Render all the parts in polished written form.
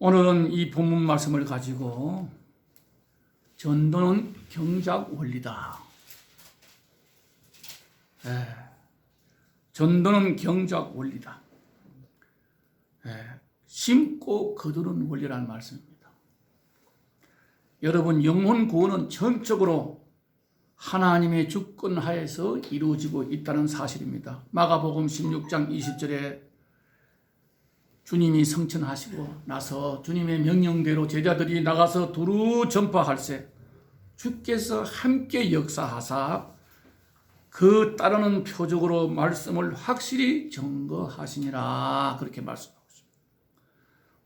오늘은 이 본문 말씀을 가지고 전도는 경작 원리다. 전도는 경작 원리다. 심고 거두는 원리라는 말씀입니다. 여러분, 영혼 구원은 전적으로 하나님의 주권 하에서 이루어지고 있다는 사실입니다. 마가복음 16장 20절에 주님이 성천하시고 나서 주님의 명령대로 제자들이 나가서 두루 전파할세 주께서 함께 역사하사 그 따르는 표적으로 말씀을 확실히 증거하시니라, 그렇게 말씀하고 있습니다.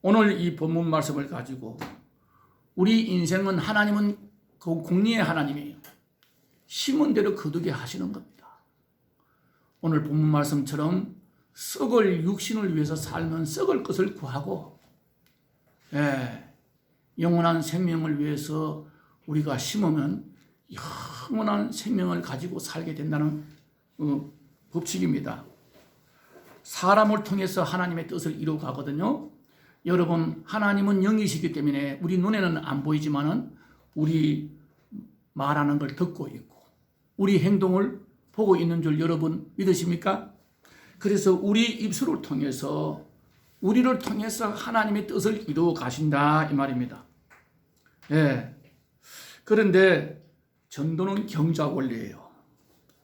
오늘 이 본문 말씀을 가지고 우리 인생은 하나님은 그 공리의 하나님이에요. 심은 대로 거두게 하시는 겁니다. 오늘 본문 말씀처럼 썩을 육신을 위해서 살면 썩을 것을 구하고, 영원한 생명을 위해서 우리가 심으면 영원한 생명을 가지고 살게 된다는 법칙입니다. 사람을 통해서 하나님의 뜻을 이루어가거든요. 여러분, 하나님은 영이시기 때문에 우리 눈에는 안 보이지만은 우리 말하는 걸 듣고 있고 우리 행동을 보고 있는 줄 여러분 믿으십니까? 그래서 우리 입술을 통해서 우리를 통해서 하나님의 뜻을 이루어 가신다, 이 말입니다. 그런데 전도는 경작 원리예요.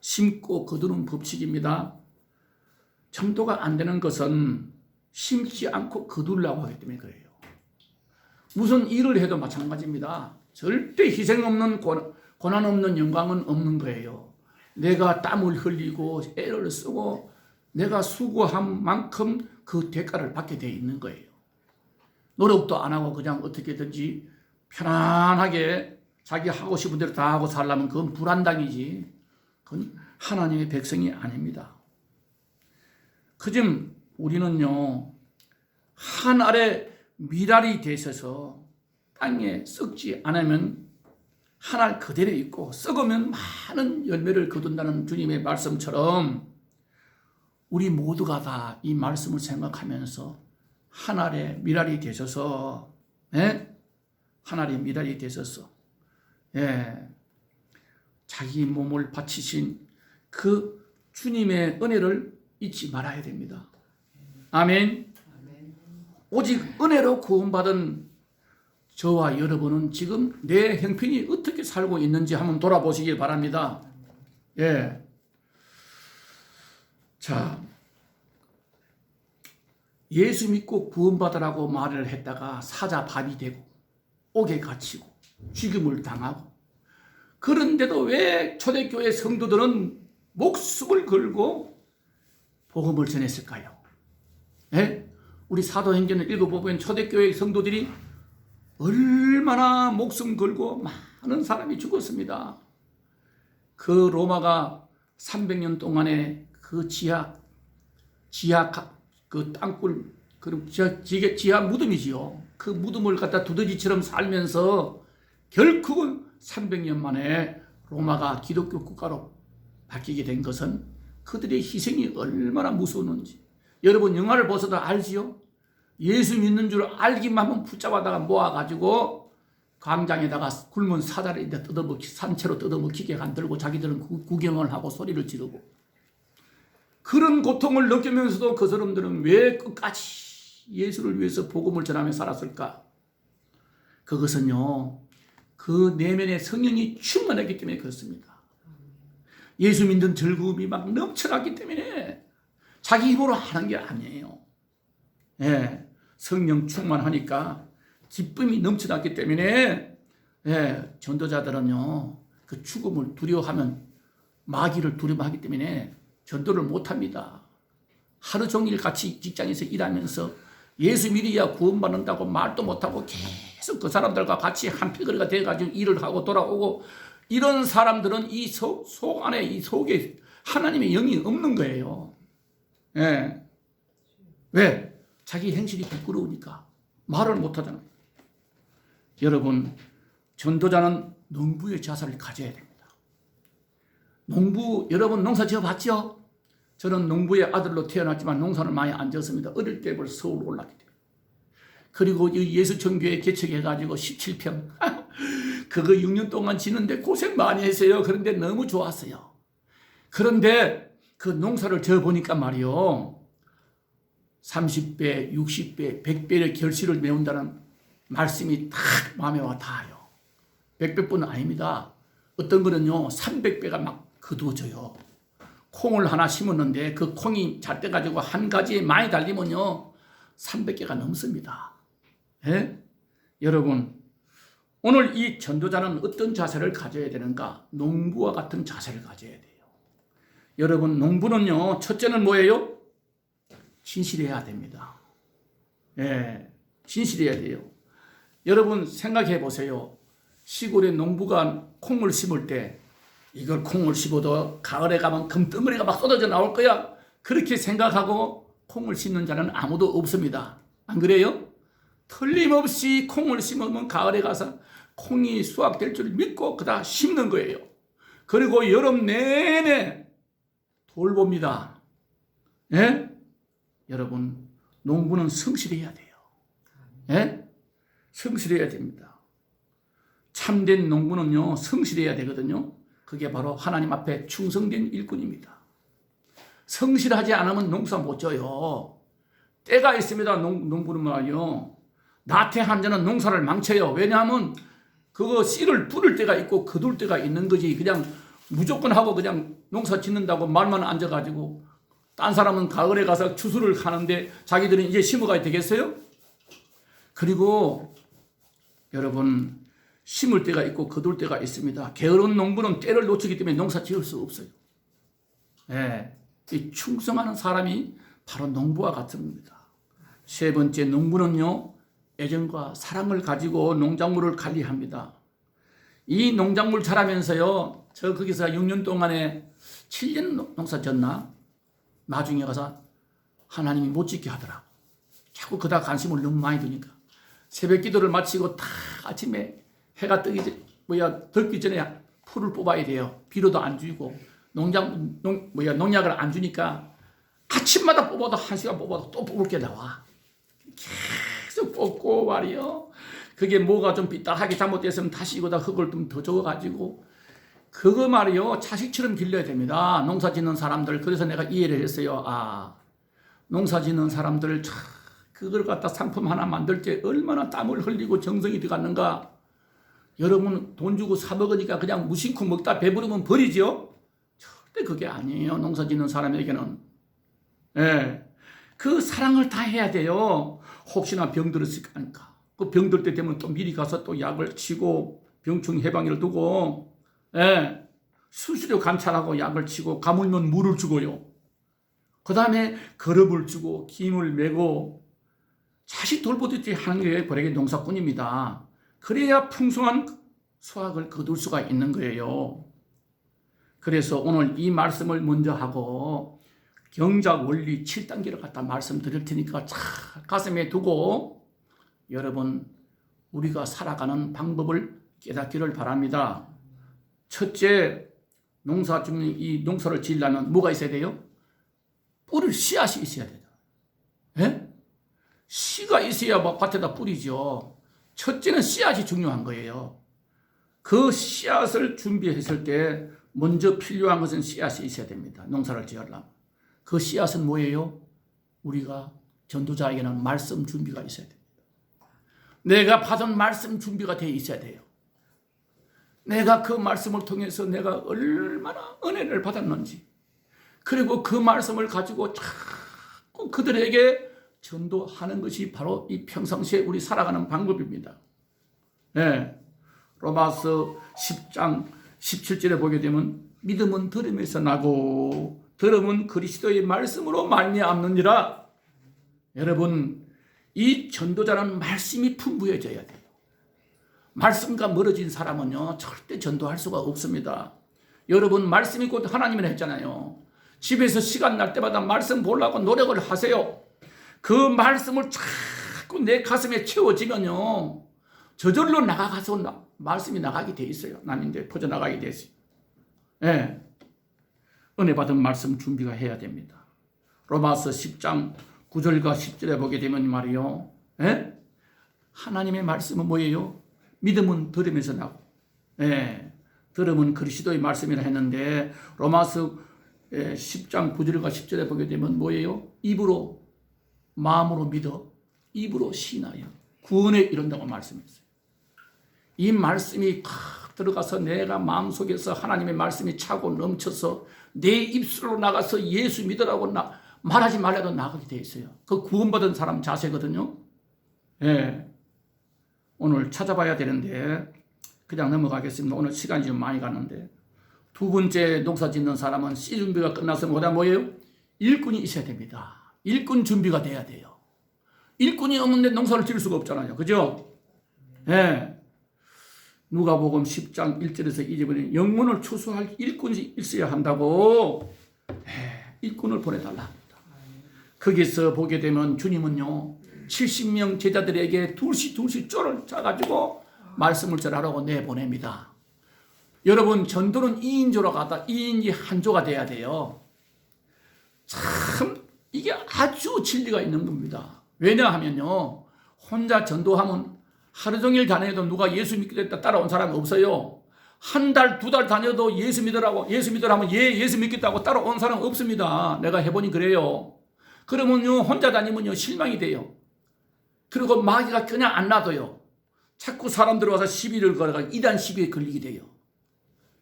심고 거두는 법칙입니다. 전도가 안 되는 것은 심지 않고 거두려고 하기 때문에 그래요. 무슨 일을 해도 마찬가지입니다. 절대 희생 없는 고난 없는 영광은 없는 거예요. 내가 땀을 흘리고 애를 쓰고 내가 수고한 만큼 그 대가를 받게 되어 있는 거예요. 노력도 안 하고 그냥 어떻게든지 편안하게 자기 하고 싶은 대로 다 하고 살려면 그건 불안당이지. 그건 하나님의 백성이 아닙니다. 그즘 우리는요, 하늘에 미랄이 되셔서 땅에 썩지 않으면 하늘 그대로 있고 썩으면 많은 열매를 거둔다는 주님의 말씀처럼 우리 모두가 다 이 말씀을 생각하면서 하늘에 미랄이 되셔서, 하늘에 미랄이 되셔서, 자기 몸을 바치신 그 주님의 은혜를 잊지 말아야 됩니다. 아멘. 오직 은혜로 구원받은 저와 여러분은 지금 내 형편이 어떻게 살고 있는지 한번 돌아보시기 바랍니다. 자, 예수 믿고 구원받으라고 말을 했다가 사자밥이 되고 옥에 갇히고 죽임을 당하고, 그런데도 왜 초대교회 성도들은 목숨을 걸고 복음을 전했을까요? 우리 사도행전을 읽어보면 초대교회 성도들이 얼마나 목숨 걸고 많은 사람이 죽었습니다. 그 로마가 300년 동안에 그 지하 그 땅굴, 그 지하 무덤이지요. 그 무덤을 갖다 두더지처럼 살면서 결국은 300년 만에 로마가 기독교 국가로 바뀌게 된 것은 그들의 희생이 얼마나 무서웠는지 여러분 영화를 보셔도 알지요. 예수 믿는 줄 알기만 하면 붙잡아다가 모아가지고 광장에다가 굶은 사자를 산채로 뜯어먹히게 만들고 자기들은 구경을 하고 소리를 지르고, 그런 고통을 느끼면서도 그 사람들은 왜 끝까지 예수를 위해서 복음을 전하며 살았을까? 그것은요, 그 내면의 성령이 충만했기 때문에 그렇습니다. 예수 믿는 즐거움이 막 넘쳐났기 때문에 자기 힘으로 하는 게 아니에요. 성령 충만하니까 기쁨이 넘쳐났기 때문에 전도자들은요, 그 죽음을 두려워하면 마귀를 두려워하기 때문에 전도를 못합니다. 하루 종일 같이 직장에서 일하면서 예수 믿어야 구원받는다고 말도 못하고 계속 그 사람들과 같이 한패거리가 돼가지고 일을 하고 돌아오고, 이런 사람들은 이 속 안에 이 속에 하나님의 영이 없는 거예요. 왜? 자기 행실이 부끄러우니까 말을 못하잖아요. 여러분, 전도자는 농부의 자세를 가져야 됩니다. 농부, 여러분 농사 지어봤죠? 저는 농부의 아들로 태어났지만 농사를 많이 안 지었습니다. 어릴 때부터 서울 올랐기 때문에. 그리고 이 예수천교회 개척해가지고 17평 그거 6년 동안 지는데 고생 많이 했어요. 그런데 너무 좋았어요. 그런데 그 농사를 지어보니까 말이요, 30배, 60배, 100배의 결실을 메운다는 말씀이 딱 마음에 와 닿아요. 100배뿐 아닙니다. 어떤 거는요 300배가 막 거두어져요. 콩을 하나 심었는데 그 콩이 잘 돼가지고 한 가지에 많이 달리면요 300개가 넘습니다. 예? 여러분, 오늘 이 전도자는 어떤 자세를 가져야 되는가? 농부와 같은 자세를 가져야 돼요. 여러분, 농부는요 첫째는 뭐예요? 진실해야 됩니다. 예, 진실해야 돼요. 여러분 생각해 보세요. 시골의 농부가 콩을 심을 때 이걸 콩을 심어도 가을에 가면 금덩어리가 막 쏟아져 나올 거야. 그렇게 생각하고 콩을 심는 자는 아무도 없습니다. 안 그래요? 틀림없이 콩을 심으면 가을에 가서 콩이 수확될 줄 믿고 그다 심는 거예요. 그리고 여름 내내 돌봅니다. 예? 여러분, 농부는 성실해야 돼요. 예? 성실해야 됩니다. 참된 농부는요 성실해야 되거든요. 그게 바로 하나님 앞에 충성된 일꾼입니다. 성실하지 않으면 농사 못 져요. 때가 있습니다. 농부는 말이요, 나태한 자는 농사를 망쳐요. 왜냐하면 그거 씨를 뿌릴 때가 있고 거둘 때가 있는 거지. 그냥 무조건 하고 그냥 농사 짓는다고 말만 앉아가지고 딴 사람은 가을에 가서 추수를 하는데 자기들은 이제 심어가야 되겠어요? 그리고 여러분, 심을 때가 있고 거둘 때가 있습니다. 게으른 농부는 때를 놓치기 때문에 농사 지을 수 없어요. 예, 이 충성하는 사람이 바로 농부와 같습니다. 세 번째, 농부는요 애정과 사랑을 가지고 농작물을 관리합니다. 이 농작물 자라면서요, 저 거기서 6년 동안에 7년 농사 졌나? 나중에 가서 하나님이 못 짓게 하더라고. 자꾸 그다 관심을 너무 많이 두니까 새벽 기도를 마치고 다 아침에 해가 덮기 전에 풀을 뽑아야 돼요. 비료도 안 주고 농약을 안 주니까 아침마다 뽑아도 1시간 뽑아도 또 뽑을 게 나와. 계속 뽑고 말이요. 그게 뭐가 좀 삐딱하게 잘못됐으면 다시 이거다 흙을 좀 더 줘가지고 그거 말이요 자식처럼 길러야 됩니다. 농사 짓는 사람들. 그래서 내가 이해를 했어요. 농사 짓는 사람들 그걸 갖다 상품 하나 만들 때 얼마나 땀을 흘리고 정성이 들어갔는가. 여러분 돈 주고 사 먹으니까 그냥 무심코 먹다 배부르면 버리죠. 절대 그게 아니에요. 농사 짓는 사람에게는. 예, 그 사랑을 다 해야 돼요. 혹시나 병들었을까. 그 병들 때 되면 또 미리 가서 또 약을 치고 병충 해방일을 두고, 예, 수시로 관찰하고 약을 치고 가물면 물을 주고요. 그 다음에 거럽을 주고 김을 메고 자식 돌보듯이 하는 게 고래의 농사꾼입니다. 그래야 풍성한 수확을 거둘 수가 있는 거예요. 그래서 오늘 이 말씀을 먼저 하고 경작 원리 7단계를 갖다 말씀드릴 테니까 참 가슴에 두고 여러분 우리가 살아가는 방법을 깨닫기를 바랍니다. 첫째, 이 농사를 지으려면 뭐가 있어야 돼요? 뿌릴 씨앗이 있어야 돼요. 예? 씨가 있어야 뭐 밭에다 뿌리죠. 첫째는 씨앗이 중요한 거예요. 그 씨앗을 준비했을 때 먼저 필요한 것은 씨앗이 있어야 됩니다. 농사를 지으려면. 그 씨앗은 뭐예요? 우리가 전도자에게는 말씀 준비가 있어야 됩니다. 내가 받은 말씀 준비가 되어 있어야 돼요. 내가 그 말씀을 통해서 내가 얼마나 은혜를 받았는지, 그리고 그 말씀을 가지고 자꾸 그들에게 전도하는 것이 바로 이 평상시에 우리 살아가는 방법입니다. 네. 로마서 10장 17절에 보게 되면 믿음은 들음에서 나고 들음은 그리스도의 말씀으로 말미암느니라. 여러분, 이 전도자는 말씀이 풍부해져야 돼요. 말씀과 멀어진 사람은요 절대 전도할 수가 없습니다. 여러분, 말씀이 곧 하나님이라 했잖아요. 집에서 시간 날 때마다 말씀 보려고 노력을 하세요. 그 말씀을 자꾸 내 가슴에 채워지면요 저절로 나가서 말씀이 나가게 돼 있어요. 남인데 퍼져나가게 돼 있어요. 예. 은혜 받은 말씀 준비가 해야 됩니다. 로마서 10장 9절과 10절에 보게 되면 말이요, 예? 하나님의 말씀은 뭐예요? 믿음은 들으면서 나고, 예, 들음은 그리스도의 말씀이라 했는데 로마서 10장 9절과 10절에 보게 되면 뭐예요? 입으로 마음으로 믿어 입으로 신하여 구원에 이른다고 말씀했어요. 이 말씀이 팍 들어가서 내가 마음속에서 하나님의 말씀이 차고 넘쳐서 내 입술로 나가서 예수 믿으라고 말하지 말라도 나가게 돼 있어요. 그 구원받은 사람 자세거든요. 예. 오늘 찾아봐야 되는데 그냥 넘어가겠습니다. 오늘 시간이 좀 많이 갔는데 두 번째 농사 짓는 사람은 씨 준비가 끝나서 뭐예요? 일꾼이 있어야 됩니다. 일꾼 준비가 돼야 돼요. 일꾼이 없는데 농사를 지을 수가 없잖아요. 그죠? 예. 누가복음 10장 1절에서 2절에 영문을 추수할 일꾼이 있어야 한다고 일꾼을 보내달라 합니다. 거기서 보게 되면 주님은요 70명 제자들에게 둘씩 쫄을 짜가지고 말씀을 전하라고 내보냅니다. 여러분 전도는 2인조로 가다 2인이 한조가 돼야 돼요. 참 이게 아주 진리가 있는 겁니다. 왜냐하면요 혼자 전도하면 하루 종일 다녀도 누가 예수 믿게 됐다 따라온 사람이 없어요. 한 달, 두 달 다녀도 예수 믿으라고, 예수 믿으라면 예수 믿겠다고 따라온 사람 없습니다. 내가 해보니 그래요. 그러면요, 혼자 다니면요, 실망이 돼요. 그리고 마귀가 그냥 안 놔둬요. 자꾸 사람들 와서 시비를 걸어가 이단 시비에 걸리게 돼요.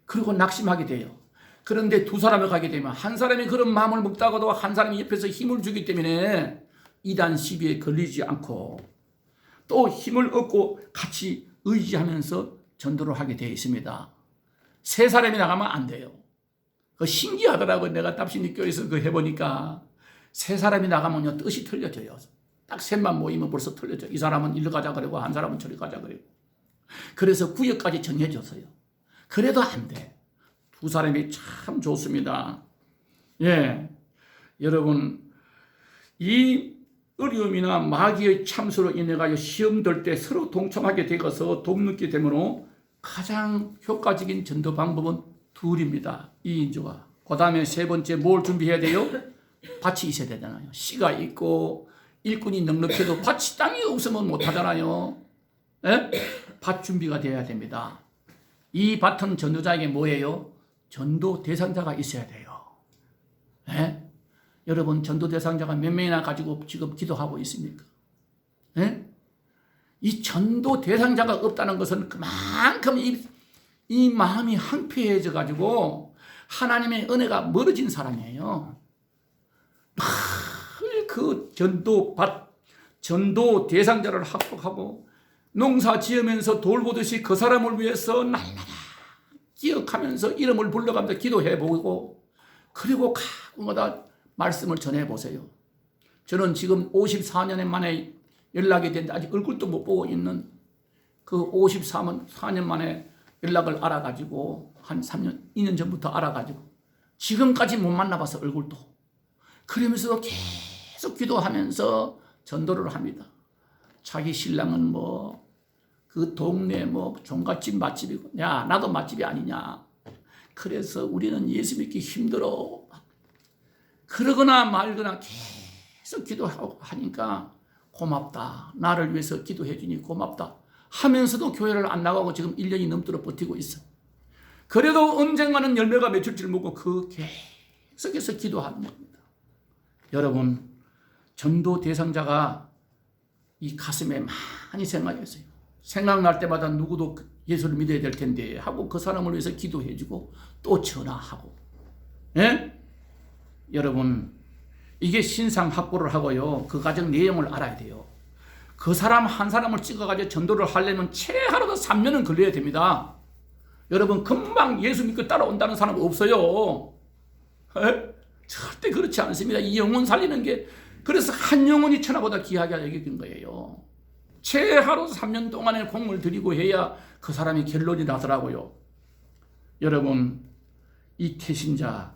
그리고 낙심하게 돼요. 그런데 두 사람을 가게 되면 한 사람이 그런 마음을 먹다가도 한 사람이 옆에서 힘을 주기 때문에 이단 시비에 걸리지 않고 또 힘을 얻고 같이 의지하면서 전도를 하게 되어 있습니다. 세 사람이 나가면 안 돼요. 그 신기하더라고요. 내가 답신이 교회에서 그 해보니까 세 사람이 나가면요 뜻이 틀려져요. 딱 셋만 모이면 벌써 틀려져. 이 사람은 일로 가자 그러고 한 사람은 저리 가자 그러고. 그래서 구역까지 정해졌어요. 그래도 안 돼. 두 사람이 참 좋습니다. 예, 여러분 이 어려움이나 마귀의 참수로 인해가지고 시험 들 때 서로 동참하게 되어서 돕게 되므로 가장 효과적인 전도 방법은 둘입니다. 2인조가. 그 다음에 세 번째 뭘 준비해야 돼요? 밭이 있어야 되잖아요. 씨가 있고 일꾼이 넉넉해도 밭이 땅이 없으면 못하잖아요. 예? 밭 준비가 돼야 됩니다. 이 밭은 전도자에게 뭐예요? 전도 대상자가 있어야 돼요. 예? 여러분 전도 대상자가 몇 명이나 가지고 지금 기도하고 있습니까? 예? 이 전도 대상자가 없다는 것은 그만큼 이 마음이 황폐해져 가지고 하나님의 은혜가 멀어진 사람이에요. 늘 그 전도 대상자를 합독하고 농사 지으면서 돌보듯이 그 사람을 위해서 날마다 기억하면서 이름을 불러가면서 기도해보고 그리고 가끔마다 말씀을 전해보세요. 저는 지금 54년 만에 연락이 됐는데 아직 얼굴도 못 보고 있는 그 54년 만에 연락을 알아가지고 한 3년, 2년 전부터 알아가지고 지금까지 못 만나봐서 얼굴도. 그러면서도 계속 기도하면서 전도를 합니다. 자기 신랑은 뭐 그 동네 뭐 종갓집 맛집이고 야 나도 맛집이 아니냐. 그래서 우리는 예수 믿기 힘들어. 그러거나 말거나 계속 기도하고 하니까 고맙다. 나를 위해서 기도해 주니 고맙다. 하면서도 교회를 안 나가고 지금 1년이 넘도록 버티고 있어. 그래도 언젠가는 열매가 맺힐 줄 모르고 그 계속해서 기도하는 겁니다. 여러분 전도 대상자가 이 가슴에 많이 생각했어요. 생각날 때마다 누구도 예수를 믿어야 될 텐데 하고 그 사람을 위해서 기도해 주고 또 전화하고. 예? 여러분 이게 신상 확보를 하고요. 그 과정 내용을 알아야 돼요. 그 사람 한 사람을 찍어가지고 전도를 하려면 최하로도 3년은 걸려야 됩니다. 여러분 금방 예수 믿고 따라온다는 사람 없어요. 에? 절대 그렇지 않습니다. 이 영혼 살리는 게 그래서 한 영혼이 천하보다 귀하게 여긴 거예요. 최하로 3년 동안의 공을 들이고 해야 그 사람이 결론이 나더라고요. 여러분 이 태신자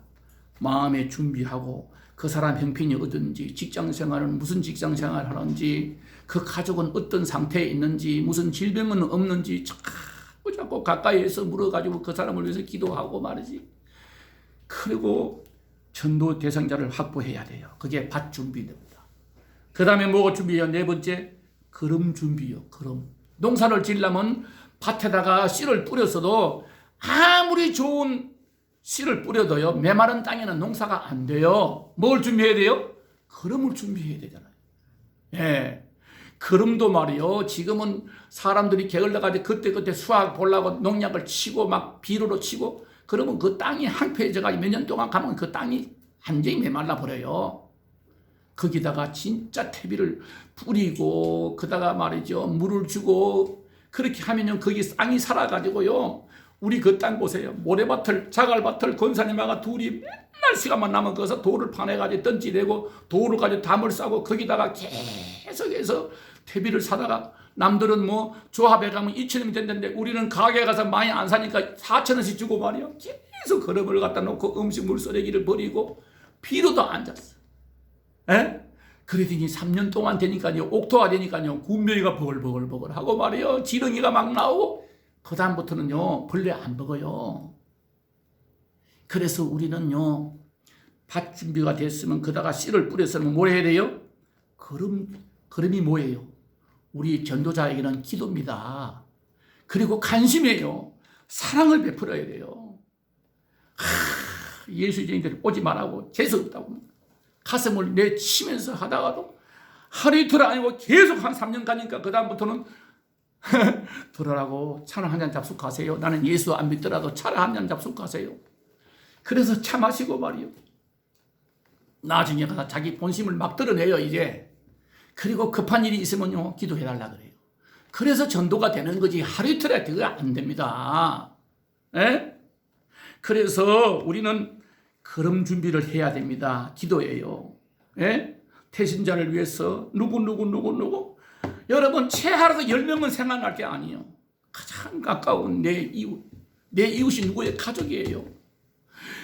마음에 준비하고 그 사람 형편이 어떤지 직장생활은 무슨 직장생활을 하는지 그 가족은 어떤 상태에 있는지 무슨 질병은 없는지 자꾸 가까이에서 물어가지고 그 사람을 위해서 기도하고 말이지. 그리고 전도 대상자를 확보해야 돼요. 그게 밭 준비입니다. 그 다음에 뭐가 준비해요? 네 번째 거름 준비요. 거름. 농사를 지으려면 밭에다가 씨를 뿌렸어도 아무리 좋은 씨를 뿌려도요, 메마른 땅에는 농사가 안 돼요. 뭘 준비해야 돼요? 거름을 준비해야 되잖아요. 예. 거름도 말이요, 지금은 사람들이 게을러가지고 그때그때 수확 보려고 농약을 치고 막 비료로 치고, 그러면 그 땅이 황폐해져가지고 몇 년 동안 가면 그 땅이 완전히 메말라 버려요. 거기다가 진짜 퇴비를 뿌리고, 그다가 말이죠, 물을 주고, 그렇게 하면요, 거기 땅이 살아가지고요, 우리 그 땅 보세요. 모래밭을, 자갈밭을 권사님하고 둘이 맨날 시간만 나면 거기서 돌을 파내가지고 던지내고, 돌을 가지고 담을 싸고, 거기다가 계속해서 퇴비를 사다가, 남들은 뭐 조합에 가면 2,000원이 된다는데 우리는 가게에 가서 많이 안 사니까 4,000원씩 주고 말이요, 계속 거름을 갖다 놓고 음식물 쓰레기를 버리고 비료도 안 잤어. 에? 그러더니 3년 동안 되니까요, 옥토가 되니까요, 군명이가 버글버글버글 하고 말이요, 지렁이가 막 나오고, 그 다음부터는요, 벌레 안 먹어요. 그래서 우리는요, 밭 준비가 됐으면 그다가 씨를 뿌렸으면 뭘 해야 돼요? 거름이 뭐예요? 우리 전도자에게는 기도입니다. 그리고 관심이에요. 사랑을 베풀어야 돼요. 예수쟁이들이 오지 말라고 재수없다고 가슴을 내치면서 하다가도 하루 이틀 아니고 계속 한 3년 가니까 그 다음부터는 들어라고 차를 한 잔 잡숫가세요. 나는 예수 안 믿더라도 차를 한 잔 잡숫가세요. 그래서 차 마시고 말이요, 나중에 가서 자기 본심을 막 드러내요 이제. 그리고 급한 일이 있으면요, 기도해달라 그래요. 그래서 전도가 되는 거지, 하루 이틀에 그거 안 됩니다. 에? 그래서 우리는 그런 준비를 해야 됩니다. 기도예요. 에? 태신자를 위해서 누구 여러분, 최하라도 10명은 생각날 게 아니에요. 가장 가까운 내 이웃이 누구의 가족이에요.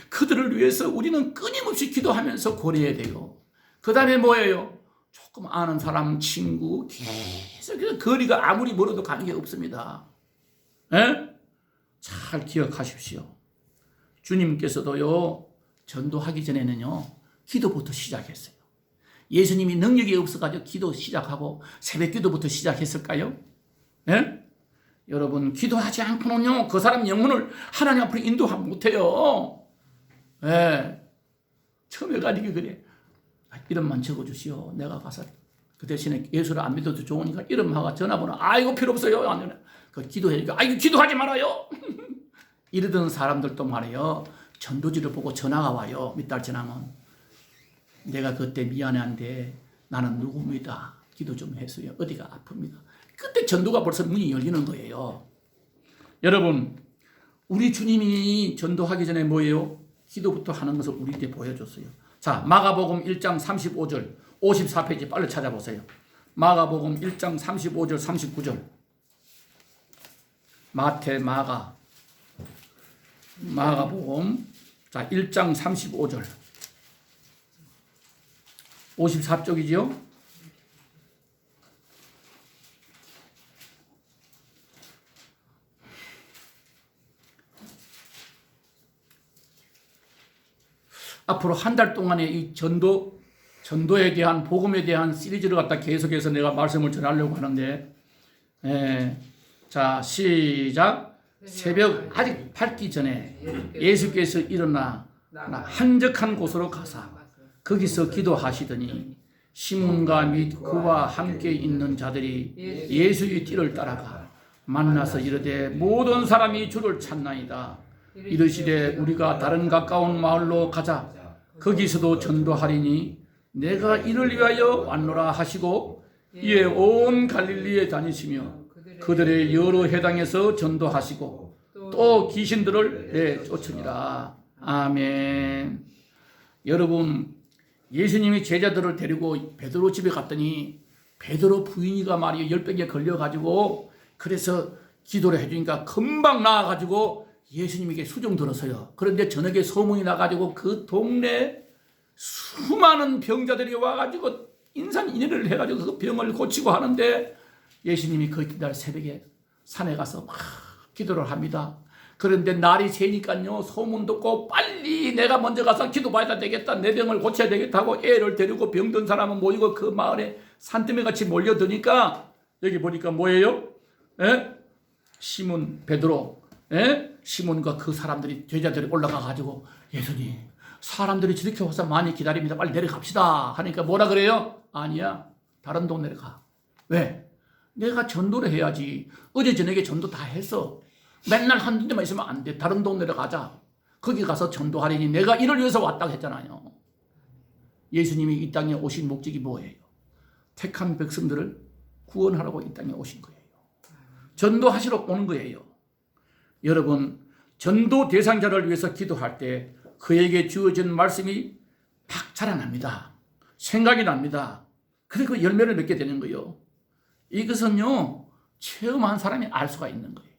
그들을 위해서 우리는 끊임없이 기도하면서 고려해야 돼요. 그 다음에 뭐예요? 조금 아는 사람, 친구, 계속해서 거리가 아무리 멀어도 가는 게 없습니다. 에? 잘 기억하십시오. 주님께서도요, 전도하기 전에는요, 기도부터 시작했어요. 예수님이 능력이 없어가지고 기도 시작하고 새벽 기도부터 시작했을까요? 예? 여러분, 기도하지 않고는요, 그 사람 영혼을 하나님 앞으로 인도하지 못해요. 예. 처음에 가지고 그래. 이름만 적어주시오. 내가 가서 그 대신에 예수를 안 믿어도 좋으니까 이름하고 전화번호, 이거 필요 없어요. 아니면 그 기도해니까, 이거 기도하지 말아요. 이러던 사람들도 말이에요, 전도지를 보고 전화가 와요. 몇 달 지나면. 내가 그때 미안한데 나는 누굽니다. 기도 좀 해서요. 어디가 아픕니다. 그때 전도가 벌써 문이 열리는 거예요. 여러분, 우리 주님이 전도하기 전에 뭐예요? 기도부터 하는 것을 우리한테 보여줬어요. 자, 마가복음 1장 35절 54페이지 빨리 찾아보세요. 마가복음 1장 35절 39절. 마태, 마가복음, 자, 1장 35절 54쪽이죠. 앞으로 한 달 동안의 이 전도에 대한, 복음에 대한 시리즈를 갖다 계속해서 내가 말씀을 전하려고 하는데, 자, 시작. 새벽 아직 밝기 전에 예수께서 일어나 한적한 곳으로 가사 거기서 기도하시더니 시몬과 및 그와 함께 있는 자들이 예수의 뒤를 따라가 만나서 이르되 모든 사람이 주를 찾나이다. 이르시되 우리가 다른 가까운 마을로 가자. 거기서도 전도하리니 내가 이를 위하여 왔노라 하시고 이에 온 갈릴리에 다니시며 그들의 여러 회당에서 전도하시고 또 귀신들을 내쫓으니라. 아멘. 여러분, 예수님이 제자들을 데리고 베드로 집에 갔더니 베드로 부인이가 말이에요, 열병에 걸려가지고, 그래서 기도를 해주니까 금방 나아가지고 예수님에게 수종 들었어요. 그런데 저녁에 소문이 나가지고 그 동네 수많은 병자들이 와가지고 인산인해를 해가지고 그 병을 고치고 하는데, 예수님이 그 이튿날 새벽에 산에 가서 막 기도를 합니다. 그런데 날이 새니까요, 소문 듣고 빨리 내가 먼저 가서 기도받아야 되겠다, 내 병을 고쳐야 되겠다 하고 애를 데리고 병든 사람은 모이고 그 마을에 산더미 같이 몰려드니까 여기 보니까 뭐예요? 예? 시몬 베드로, 예? 시몬과 그 사람들이 제자들이 올라가 가지고 예수님, 사람들이 저렇게 와서 많이 기다립니다. 빨리 내려갑시다 하니까 뭐라 그래요? 아니야, 다른 동네로 가. 왜? 내가 전도를 해야지. 어제 저녁에 전도 다 했어. 맨날 한 군데만 있으면 안 돼. 다른 동네로 가자. 거기 가서 전도하려니 내가 이를 위해서 왔다고 했잖아요. 예수님이 이 땅에 오신 목적이 뭐예요? 택한 백성들을 구원하라고 이 땅에 오신 거예요. 전도하시러 오는 거예요. 여러분, 전도 대상자를 위해서 기도할 때 그에게 주어진 말씀이 막 자라납니다. 생각이 납니다. 그리고 열매를 맺게 되는 거예요. 이것은요, 체험한 사람이 알 수가 있는 거예요.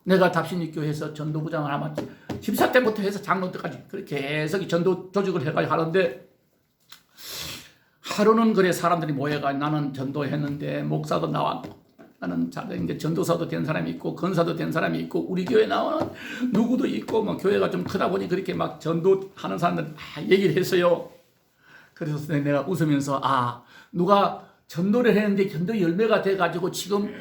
내가 답신입교회에서 전도부장을 아마 집사 때부터 해서 장로 때까지 그렇게 계속 전도 조직을 해가지고 하는데, 하루는 그래 사람들이 모여가 나는 전도했는데 목사도 나왔고 나는 이제 전도사도 된 사람이 있고 권사도 된 사람이 있고 우리 교회 나오는 누구도 있고 뭐 교회가 좀 크다 보니 그렇게 막 전도하는 사람들 다 얘기를 했어요. 그래서 내가 웃으면서 누가 전도를 했는데 전도 열매가 돼가지고 지금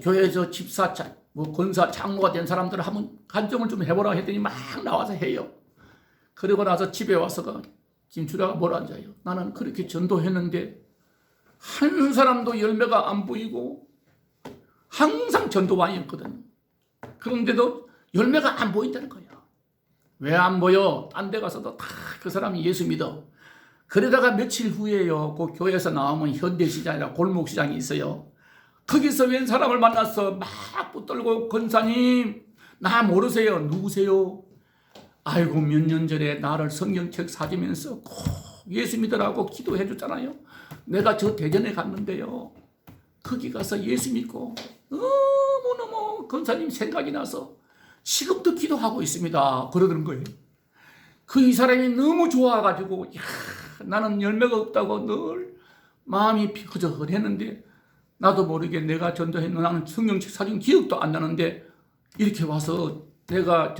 교회에서 집사 뭐 권사 장로가 된 사람들을 한번 간증을 좀 해보라 했더니 막 나와서 해요. 그러고 나서 집에 와서 김추라가 뭐라 앉아요. 나는 그렇게 전도했는데 한 사람도 열매가 안 보이고 항상 전도반이었거든요. 그런데도 열매가 안 보인다는 거야. 왜 안 보여? 딴 데 가서도 다 그 사람이 예수 믿어. 그러다가 며칠 후에요. 그 교회에서 나오면 현대시장이라 골목시장이 있어요. 거기서 웬 사람을 만났어. 막 붙들고 권사님 나 모르세요? 누구세요? 아이고 몇 년 전에 나를 성경책 사주면서 꼭 예수 믿으라고 기도해 줬잖아요. 내가 저 대전에 갔는데요. 거기 가서 예수 믿고 너무너무 권사님 생각이 나서 지금도 기도하고 있습니다. 그러는 거예요. 그 이 사람이 너무 좋아가지고 나는 열매가 없다고 늘 마음이 허전했는데 나도 모르게 내가 전도했는 나는 성경책 사준 기억도 안 나는데 이렇게 와서 내가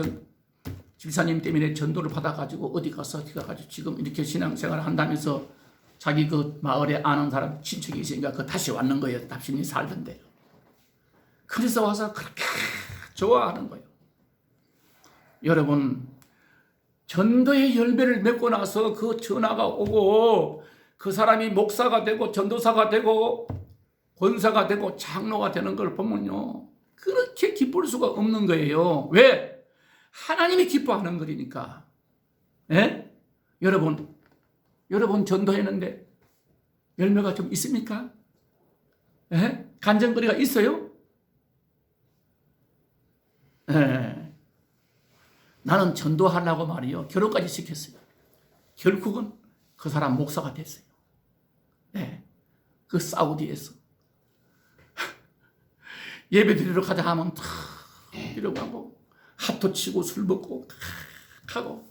집사님 때문에 전도를 받아가지고 어디 가서 지금 이렇게 신앙생활을 한다면서 자기 그 마을에 아는 사람 친척이 있으니까 그 다시 왔는 거예요. 답신이 살던데. 그래서 와서 그렇게 좋아하는 거예요. 여러분, 전도의 열매를 맺고 나서 그 전화가 오고 그 사람이 목사가 되고 전도사가 되고 권사가 되고 장로가 되는 걸 보면요. 그렇게 기쁠 수가 없는 거예요. 왜? 하나님이 기뻐하는 거니까. 예? 여러분 전도했는데 열매가 좀 있습니까? 예? 간증거리가 있어요? 예. 나는 전도하려고 말이요. 결혼까지 시켰어요. 결국은 그 사람 목사가 됐어요. 예. 그 사우디에서. 예배 드리러 가자 하면 탁 이러고 하고 핫도 치고 술 먹고 하고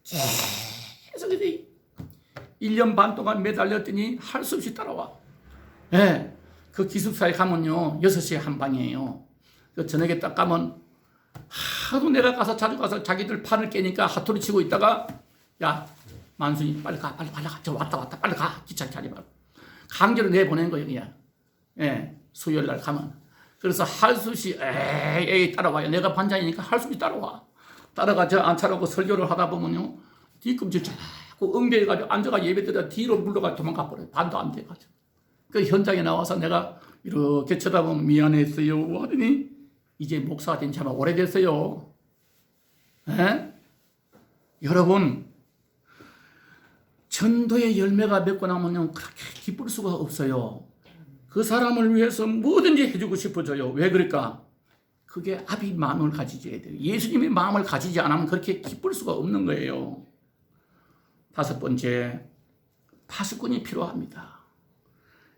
계속 이제 1년 반 동안 매달렸더니 할 수 없이 따라와. 예. 그 기숙사에 가면요 6시에 한 방이에요. 그 저녁에 딱 가면 하도 내가 자주 가서 자기들 판을 깨니까 핫도리 치고 있다가 야 만순이 빨리 가 저 왔다 빨리 가 기차 타지 말고 강제로 내보낸 거예요 그냥. 예. 수요일 날 가면. 그래서 할 수 없이 에이 따라와요. 내가 반장이니까 할 수 없이 따라와. 따라가 저 앉혀놓고 설교를 하다 보면요 뒤꿈치 자꾸 엉겨가지고 앉아가 예배드려 뒤로 물러가 도망가 버려요. 반도 안 돼가지고. 그 현장에 나와서 내가 이렇게 쳐다보면 미안했어요 하더니 이제 목사가 된 지 아마 오래됐어요. 에? 여러분 전도의 열매가 맺고 나면요 그렇게 기쁠 수가 없어요. 그 사람을 위해서 뭐든지 해주고 싶어져요. 왜 그럴까? 그게 아비 마음을 가지셔야 돼요. 예수님의 마음을 가지지 않으면 그렇게 기쁠 수가 없는 거예요. 5번째, 파수꾼이 필요합니다.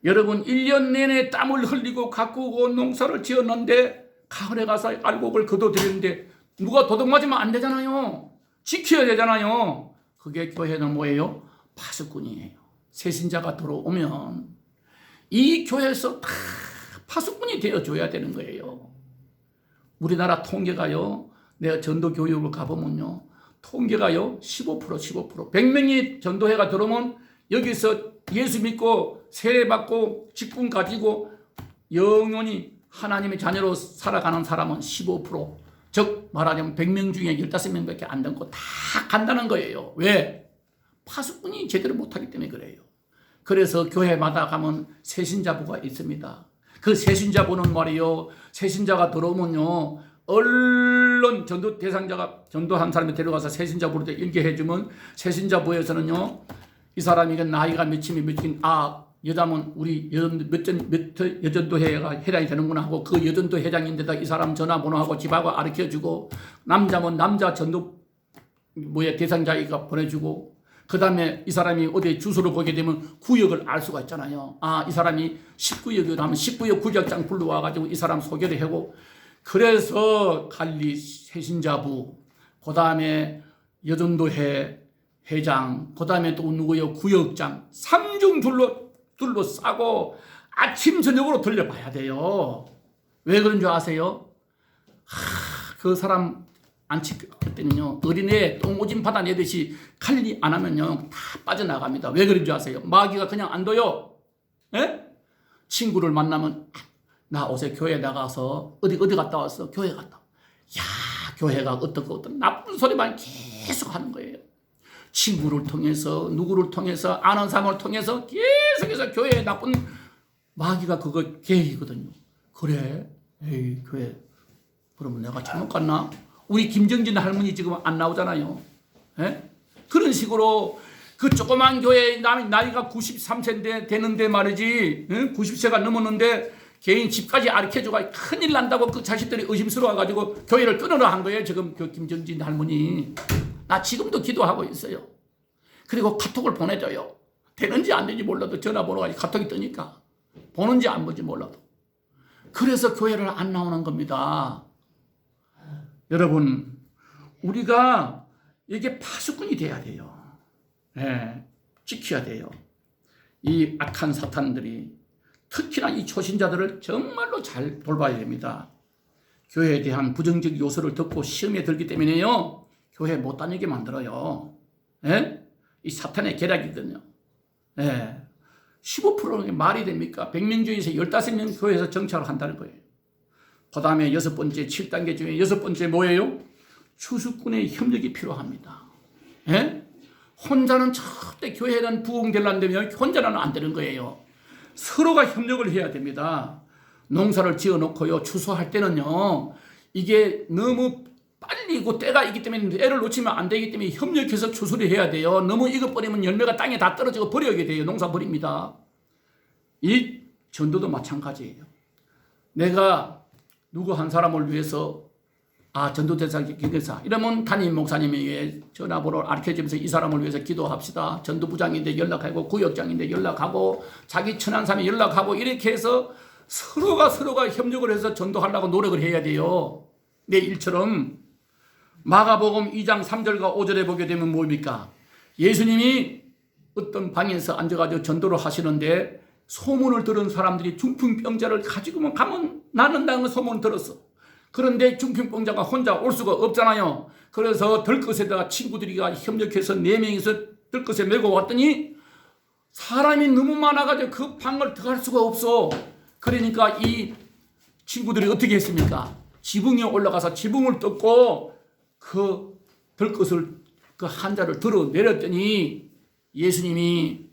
여러분 1년 내내 땀을 흘리고 가꾸고 농사를 지었는데 가을에 가서 알곡을 거둬들이는데 누가 도둑 맞으면 안 되잖아요. 지켜야 되잖아요. 그게 교회는 뭐예요? 파수꾼이에요. 새신자가 들어오면 이 교회에서 다 파수꾼이 되어줘야 되는 거예요. 우리나라 통계가요. 내가 전도 교육을 가보면요. 통계가요. 15%. 100명이 전도회가 들어오면 여기서 예수 믿고 세례받고 직분 가지고 영원히 하나님의 자녀로 살아가는 사람은 15%, 즉 말하자면 100명 중에 15명밖에 안 되고 다 간다는 거예요. 왜? 파수꾼이 제대로 못하기 때문에 그래요. 그래서 교회마다 가면 새신자부가 있습니다. 그 새신자부는 말이요, 새신자가 들어오면요, 얼른 전도 대상자가 전도한 사람이 데려가서 새신자부로 연계해주면 새신자부에서는요, 이 사람이 나이가 몇이면 여자면 우리 여전도 회장이 되는구나 하고 그 여전도 회장인데다 이 사람 전화번호하고 집하고 가르쳐주고, 남자면 남자 전도 대상자가 보내주고, 그 다음에 이 사람이 어디 주소를 보게 되면 구역을 알 수가 있잖아요. 이 사람이 19역이라면 하면 19역 구역장 불러와가지고 이 사람 소개를 하고, 그래서 관리 새신자부, 그 다음에 여전도회 회장, 그 다음에 또 누구요? 구역장, 3중 둘러싸고 아침 저녁으로 돌려봐야 돼요. 왜 그런 줄 아세요? 그 사람 안 지켰더니요, 어린애 똥오줌 받아내듯이 관리 안 하면요 다 빠져나갑니다. 왜 그런 줄 아세요? 마귀가 그냥 안 둬요. 에? 친구를 만나면 나 어제 교회 나가서 어디 갔다 왔어? 교회 갔다. 야, 교회가 어떤 나쁜 소리만 계속 하는 거예요. 친구를 통해서, 누구를 통해서, 아는 사람을 통해서 계속해서 교회에 나쁜 마귀가 그거 계획이거든요. 그래? 에이, 교회. 그러면 내가 잘못 갔나? 우리 김정진 할머니 지금 안 나오잖아요. 에? 그런 식으로 그 조그만 교회 나이가 93세인데 되는데 말이지, 90세가 넘었는데 개인 집까지 가르쳐주고 큰일 난다고 그 자식들이 의심스러워가지고 교회를 끊으려 한 거예요. 지금 그 김정진 할머니. 나 지금도 기도하고 있어요. 그리고 카톡을 보내줘요. 되는지 안 되는지 몰라도 전화번호가 카톡이 뜨니까. 보는지 안 보는지 몰라도. 그래서 교회를 안 나오는 겁니다. 여러분, 우리가 이게 파수꾼이 돼야 돼요. 네, 지켜야 돼요. 이 악한 사탄들이 특히나 이 초신자들을 정말로 잘 돌봐야 됩니다. 교회에 대한 부정적 요소를 듣고 시험에 들기 때문에요, 교회 못 다니게 만들어요. 예? 이 사탄의 계략이거든요. 예. 15%는 말이 됩니까? 100명 중에서 15명 교회에서 정착을 한다는 거예요. 그 다음에 6번째, 7단계 중에 6번째 뭐예요? 추수꾼의 협력이 필요합니다. 예? 혼자는 절대 교회는 부흥되려면 혼자는 안 되는 거예요. 서로가 협력을 해야 됩니다. 농사를 지어 놓고요, 추수할 때는요, 이게 너무 빨리 그 때가 있기 때문에 애를 놓치면 안 되기 때문에 협력해서 추수를 해야 돼요. 너무 익어버리면 열매가 땅에 다 떨어지고 버리게 돼요. 농사 버립니다. 이 전도도 마찬가지예요. 내가 누구 한 사람을 위해서 전도대상 기획사 이러면 담임 목사님에게 전화번호를 알려주면서 이 사람을 위해서 기도합시다. 전도부장인데 연락하고 구역장인데 연락하고 자기 친한 사람이 연락하고 이렇게 해서 서로가 협력을 해서 전도하려고 노력을 해야 돼요. 내 일처럼 마가복음 2장 3절과 5절에 보게 되면 뭡니까? 예수님이 어떤 방에서 앉아가지고 전도를 하시는데 소문을 들은 사람들이 중풍병자를 가지고만 가면 낫는다는 소문을 들었어. 그런데 중풍병자가 혼자 올 수가 없잖아요. 그래서 들것에다가 친구들이 협력해서 4명이서 들것에 메고 왔더니 사람이 너무 많아가지고 그 방을 들어갈 수가 없어. 그러니까 이 친구들이 어떻게 했습니까? 지붕에 올라가서 지붕을 뜯고 그 들것을 그 한자를 들어 내렸더니 예수님이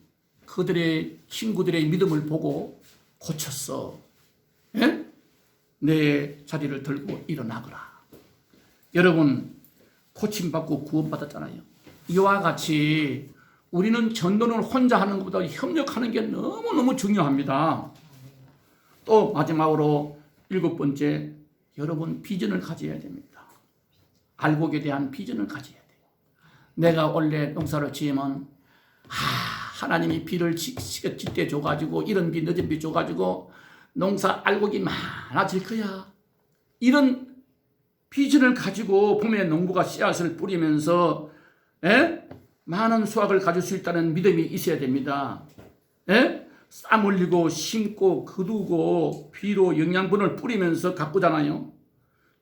그들의 친구들의 믿음을 보고 고쳤어. 예? 내 자리를 들고 일어나거라. 여러분, 고침받고 구원받았잖아요. 이와 같이 우리는 전도는 혼자 하는 것보다 협력하는 게 너무너무 중요합니다. 또 마지막으로 7번째, 여러분 비전을 가져야 됩니다. 알곡에 대한 비전을 가져야 돼요. 내가 원래 농사를 지으면 하나님이 비를 짙게 줘가지고 이런 비 늦은 비 줘가지고 농사 알곡이 많아질 거야. 이런 비전을 가지고 봄에 농부가 씨앗을 뿌리면서 많은 수확을 가질 수 있다는 믿음이 있어야 됩니다. 땀 흘리고 심고 거두고 비로 영양분을 뿌리면서 가꾸잖아요.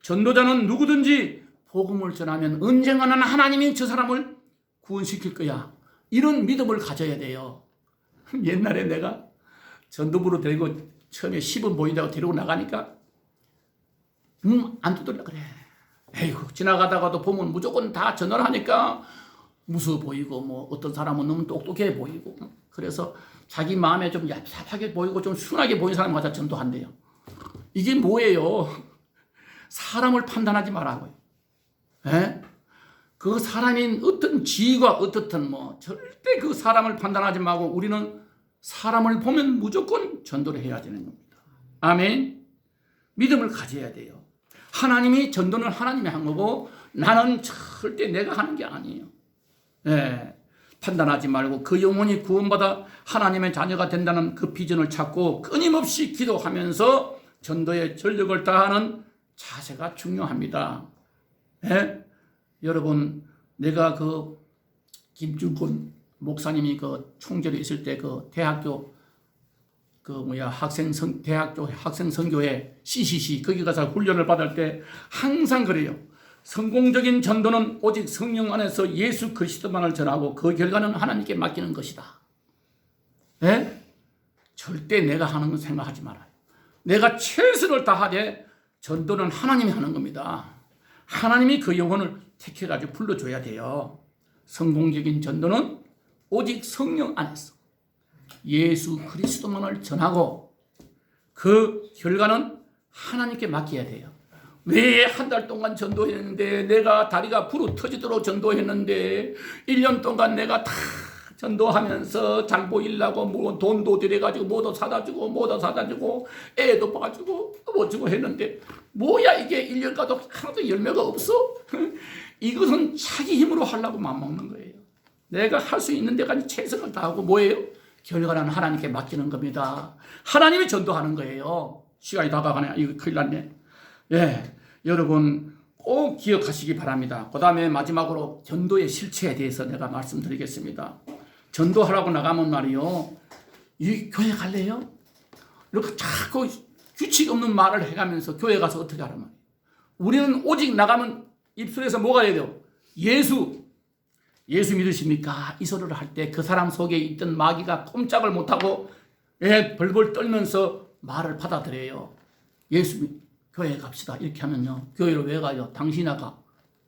전도자는 누구든지 복음을 전하면 언젠가는 하나님이 저 사람을 구원시킬 거야. 이런 믿음을 가져야 돼요. 옛날에 내가 전도부로 데리고 처음에 10은 보인다고 데리고 나가니까 안 두드려 그래. 에이구, 지나가다가도 보면 무조건 다 전화를 하니까 무서워 보이고, 뭐 어떤 사람은 너무 똑똑해 보이고, 그래서 자기 마음에 좀 얍삽하게 보이고 좀 순하게 보이는 사람 갖다 전도한대요. 이게 뭐예요? 사람을 판단하지 말라고요. 에? 그 사람인 어떤 지위가 어떻든 뭐 절대 그 사람을 판단하지 말고 우리는 사람을 보면 무조건 전도를 해야 되는 겁니다. 아멘. 믿음을 가져야 돼요. 하나님이 전도는 하나님이 한 거고 나는 절대 내가 하는 게 아니에요. 예, 판단하지 말고 그 영혼이 구원받아 하나님의 자녀가 된다는 그 비전을 찾고 끊임없이 기도하면서 전도에 전력을 다하는 자세가 중요합니다. 예? 여러분, 내가 그 김준권 목사님이 그 총재로 있을 때 그 대학교 대학교 학생 선교회 CCC 거기 가서 훈련을 받을 때 항상 그래요. 성공적인 전도는 오직 성령 안에서 예수 그리스도만을 전하고 그 결과는 하나님께 맡기는 것이다. 예? 절대 내가 하는 건 생각하지 말아요. 내가 최선을 다하되 전도는 하나님이 하는 겁니다. 하나님이 그 영혼을 택해가지고 불러줘야 돼요. 성공적인 전도는 오직 성령 안에서 예수 그리스도만을 전하고 그 결과는 하나님께 맡겨야 돼요. 왜 한 달 동안 전도했는데, 내가 다리가 부르 터지도록 전도했는데 1년 동안 내가 다 전도하면서 잘 보이려고 뭐 돈도 들여가지고 뭐도 사다 주고 애도 봐주고 뭐 주고 했는데 뭐야 이게 1년 가도 하나도 열매가 없어? 이것은 자기 힘으로 하려고 맘먹는 거예요. 내가 할 수 있는 데까지 최선을 다하고 뭐예요? 결과는 하나님께 맡기는 겁니다. 하나님이 전도하는 거예요. 시간이 다가가네. 이거 큰일 났네. 예, 여러분 꼭 기억하시기 바랍니다. 그 다음에 마지막으로 전도의 실체에 대해서 내가 말씀드리겠습니다. 전도하라고 나가면 말이요, 이 교회 갈래요? 이렇게 자꾸 규칙 없는 말을 해가면서 교회 가서 어떻게 하란 말이에요. 우리는 오직 나가면 입술에서 뭐가 해야 돼요? 예수 믿으십니까? 이 소리를 할 때 그 사람 속에 있던 마귀가 꼼짝을 못하고 벌벌 떨면서 말을 받아들여요. 교회 갑시다. 이렇게 하면요, 교회로 왜 가요? 당신아 가.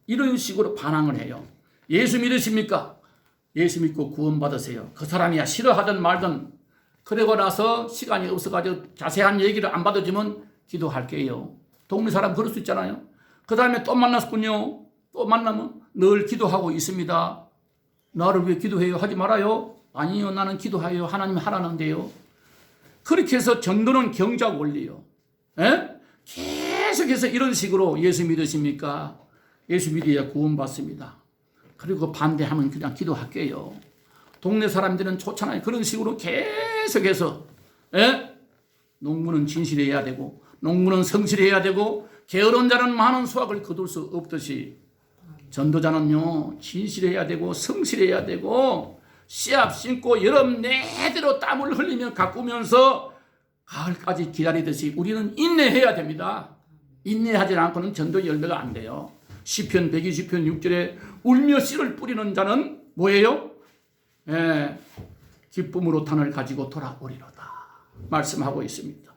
이런 식으로 반항을 해요. 예수 믿으십니까? 예수 믿고 구원받으세요. 그 사람이야 싫어하든 말든. 그러고 나서 시간이 없어가지고 자세한 얘기를 안 받아주면 기도할게요. 동네 사람 그럴 수 있잖아요. 그 다음에 또 만났군요. 또 만나면 늘 기도하고 있습니다. 나를 왜 기도해요? 하지 말아요. 아니요, 나는 기도해요. 하나님 하라는데요. 그렇게 해서 전도는 경작 원리요. 계속해서 이런 식으로 예수 믿으십니까? 예수 믿어야 구원받습니다. 그리고 반대하면 그냥 기도할게요. 동네 사람들은 좋잖아요. 그런 식으로 계속해서 농부는 진실해야 되고 농부는 성실해야 되고 게으른 자는 많은 수확을 거둘 수 없듯이 전도자는요 진실해야 되고 성실해야 되고 씨앗 심고 여름 내대로 땀을 흘리며 가꾸면서 가을까지 기다리듯이 우리는 인내해야 됩니다. 인내하지 않고는 전도 열매가 안 돼요. 시편 120편 6절에 울며 씨를 뿌리는 자는 뭐예요? 기쁨으로 단을 가지고 돌아오리로다 말씀하고 있습니다.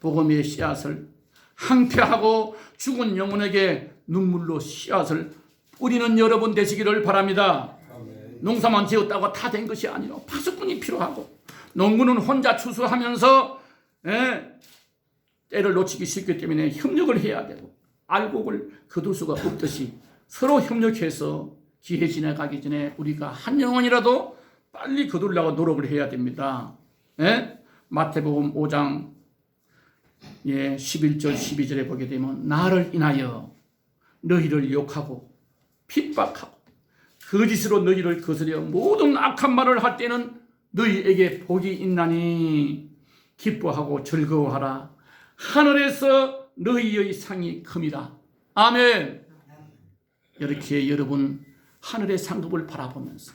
복음의 씨앗을 항폐하고 죽은 영혼에게 눈물로 씨앗을 뿌리는 여러분 되시기를 바랍니다. 아멘. 농사만 지었다고 다 된 것이 아니라 파수꾼이 필요하고 농부는 혼자 추수하면서 때를 놓치기 쉽기 때문에 협력을 해야 되고 알곡을 거둘 수가 없듯이 서로 협력해서 기회 지나가기 전에 우리가 한 영혼이라도 빨리 거두려고 노력을 해야 됩니다. 마태복음 5장 11절 12절에 보게 되면 나를 인하여 너희를 욕하고 핍박하고 거짓으로 너희를 거스려 모든 악한 말을 할 때는 너희에게 복이 있나니 기뻐하고 즐거워하라. 하늘에서 너희의 상이 큼이라. 아멘. 이렇게 여러분 하늘의 상급을 바라보면서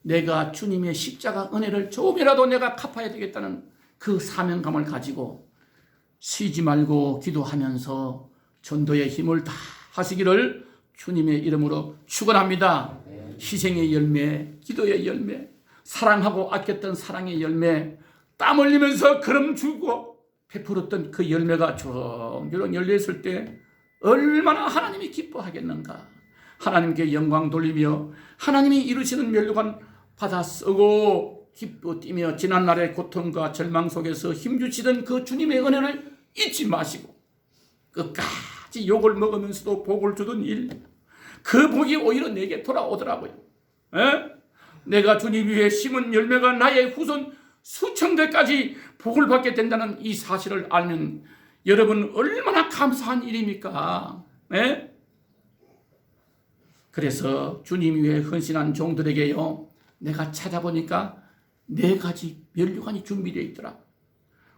내가 주님의 십자가 은혜를 조금이라도 내가 갚아야 되겠다는 그 사명감을 가지고 쉬지 말고 기도하면서 전도의 힘을 다 하시기를 주님의 이름으로 축원합니다. 희생의 열매, 기도의 열매, 사랑하고 아꼈던 사랑의 열매, 땀 흘리면서 걸음 주고 베풀었던 그 열매가 주렁주렁 열려있을 때 얼마나 하나님이 기뻐하겠는가. 하나님께 영광 돌리며 하나님이 이루시는 멸류관 받아 쓰고 기뻐 뛰며 지난날의 고통과 절망 속에서 힘주시던 그 주님의 은혜를 잊지 마시고 끝까지 욕을 먹으면서도 복을 주던 일, 그 복이 오히려 내게 돌아오더라고요. 내가 주님 위에 심은 열매가 나의 후손 수천대까지 복을 받게 된다는 이 사실을 알면 여러분 얼마나 감사한 일입니까? 그래서 주님 위에 헌신한 종들에게요, 내가 찾아보니까 4가지 멸류관이 준비되어 있더라.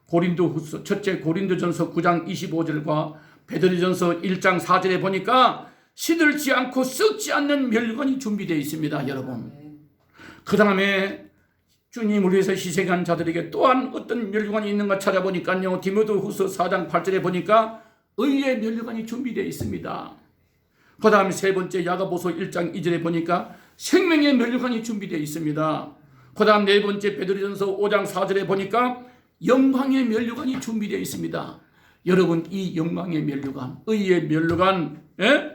고린도후서 첫째 고린도전서 9장 25절과 베드로전서 1장 4절에 보니까 시들지 않고 썩지 않는 멸류관이 준비되어 있습니다, 여러분. 그 다음에 주님을 위해서 희생한 자들에게 또한 어떤 멸류관이 있는가 찾아보니까요, 디모데후서 4장 8절에 보니까 의의 멸류관이 준비되어 있습니다. 그 다음에 세 번째 야고보서 1장 2절에 보니까 생명의 멸류관이 준비되어 있습니다. 그 다음 네 번째 베드로전서 5장 4절에 보니까 영광의 멸류관이 준비되어 있습니다. 여러분, 이 영광의 멸류관, 의의 멸류관,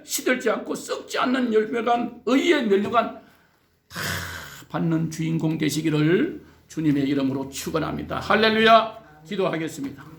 시들지 않고 썩지 않는 멸류관, 의의 멸류관 다 받는 주인공 되시기를 주님의 이름으로 축원합니다. 할렐루야. 기도하겠습니다.